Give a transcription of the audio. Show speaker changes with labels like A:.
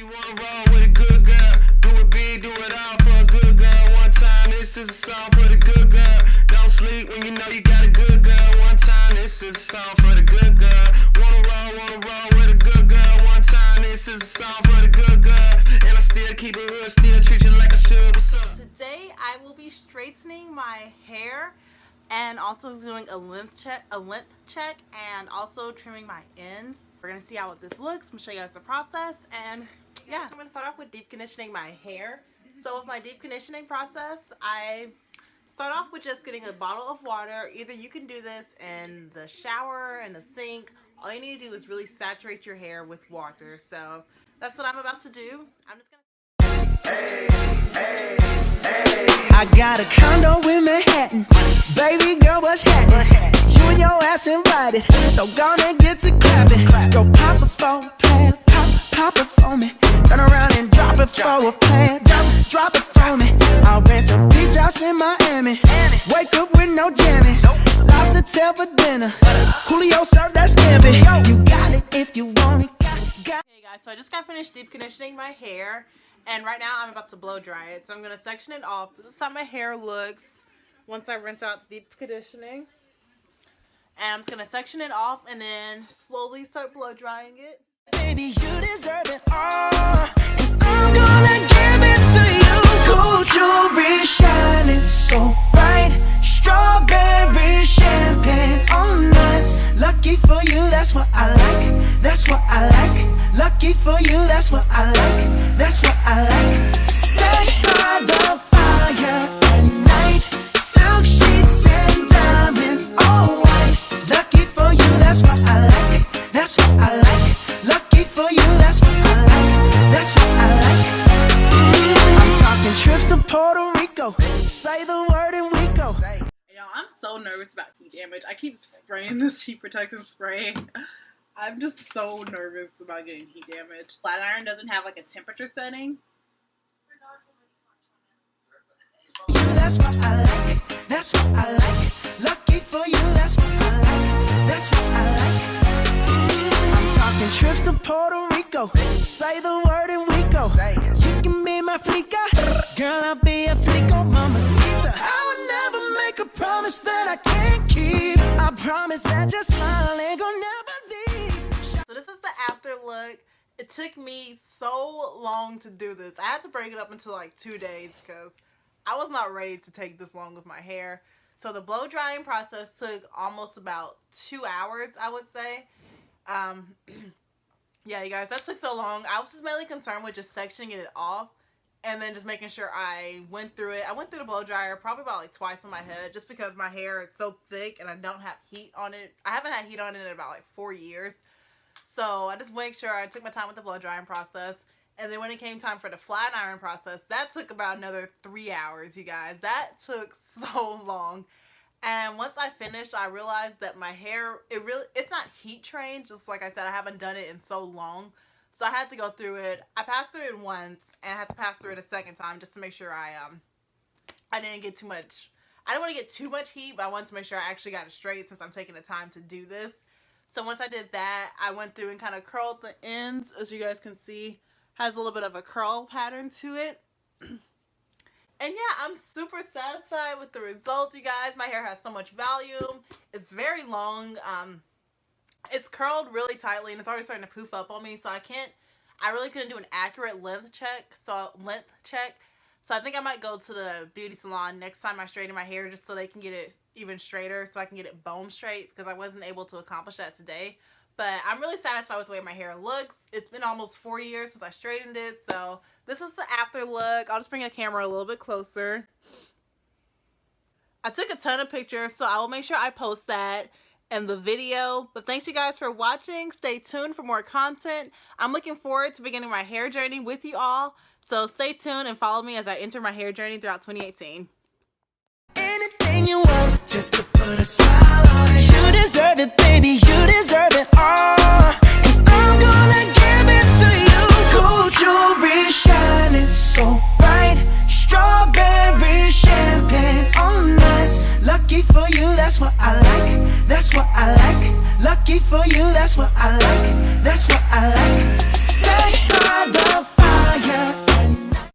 A: you wanna roll with a good girl, do it big, do it all for a good girl. One time, this is a song for the good girl. Don't sleep when you know you got a good girl. One time, this is a song for the good girl. Wanna roll with a good girl. One time, this is a song for the good girl. And I still keep it real, still treat you like I should. What's up?
B: Today I will be straightening my hair and also doing a length check, and also trimming my ends. We're gonna see how this looks. I'm gonna show you guys the process, and yeah, so I'm gonna start off with deep conditioning my hair. So with my deep conditioning process, I start off with just getting a bottle of water. Either you can do this in the shower, in the sink. All you need to do is really saturate your hair with water. So that's what I'm about to do. I'm just gonna.
C: I got a condo in Manhattan. Baby girl, what's happening? You and your ass invited, so gonna get to clapping. Go pop it for a player, pop it for me. Turn around and drop it for a player, drop it for me. I'll rent a beach house in Miami. Wake up with no jammies. Lobster tail for dinner. Julio served that scampi. You got it if you want it.
B: Hey guys, so I just got finished deep conditioning my hair. And right now I'm about to blow dry it. So I'm going to section it off. This is how my hair looks once I rinse out deep conditioning. And I'm just going to section it off and then slowly start blow drying it.
C: Baby, you deserve it all. And I'm gonna give it to you. Gold jewelry shining so bright. Strawberry champagne on us. Lucky for you, that's what I like. That's what I like. Lucky for you, that's what I like. That's what I like. Sex by the fire at night. Silk sheets and diamonds, all white. Lucky for you, that's what I like. That's what I like. Lucky for you, that's what I like. That's what I like. I'm talking trips to Puerto Rico. Say the word and we go.
B: Y'all, I'm so nervous about heat damage. I keep spraying this heat protectant spray. I'm just so nervous about getting heat damage. Flat iron doesn't have like a temperature setting.
C: That's what I like. That's what I like. Lucky for you, that's what I like. That's what I like. I'm talking trips to Puerto Rico. Say the word and we go. You can be my flica. Girl, I'll be a flico, mamacita. I would never make a promise that I can't keep. I promise that your smile ain't gonna never leave.
B: So this is the after look. It took me so long to do this. I had to break it up into like 2 days because I was not ready to take this long with my hair. So the blow drying process took almost about 2 hours, I would say. Yeah, you guys, that took so long. I was just mainly concerned with just sectioning it off and then just making sure I went through it. I went through the blow dryer probably about like twice on my head just because my hair is so thick and I don't have heat on it. I haven't had heat on it in about like 4 years. So I just made sure I took my time with the blow drying process. And then when it came time for the flat iron process, that took about another 3 hours, you guys. That took so long. And once I finished, I realized that my hair, it's not heat trained. Just like I said, I haven't done it in so long. So I had to go through it. I passed through it once and I had to pass through it a second time just to make sure I didn't get too much. I didn't want to get too much heat, but I wanted to make sure I actually got it straight since I'm taking the time to do this. So once I did that, I went through and kind of curled the ends, as you guys can see. Has a little bit of a curl pattern to it. And yeah, I'm super satisfied with the results, you guys. My hair has so much volume. It's very long. It's curled really tightly and it's already starting to poof up on me. So I really couldn't do an accurate length check. So I think I might go to the beauty salon next time I straighten my hair just so they can get it even straighter, so I can get it bone straight, because I wasn't able to accomplish that today. But I'm really satisfied with the way my hair looks. It's been almost 4 years since I straightened it, so this is the after look. I'll just bring the camera a little bit closer. I took a ton of pictures, so I will make sure I post that in the video. But thanks you guys for watching. Stay tuned for more content. I'm looking forward to beginning my hair journey with you all. So stay tuned and follow me as I enter my hair journey throughout 2018.
C: Anything you want, just to put a smile on it. You deserve it, baby, you deserve it all. And I'm gonna give it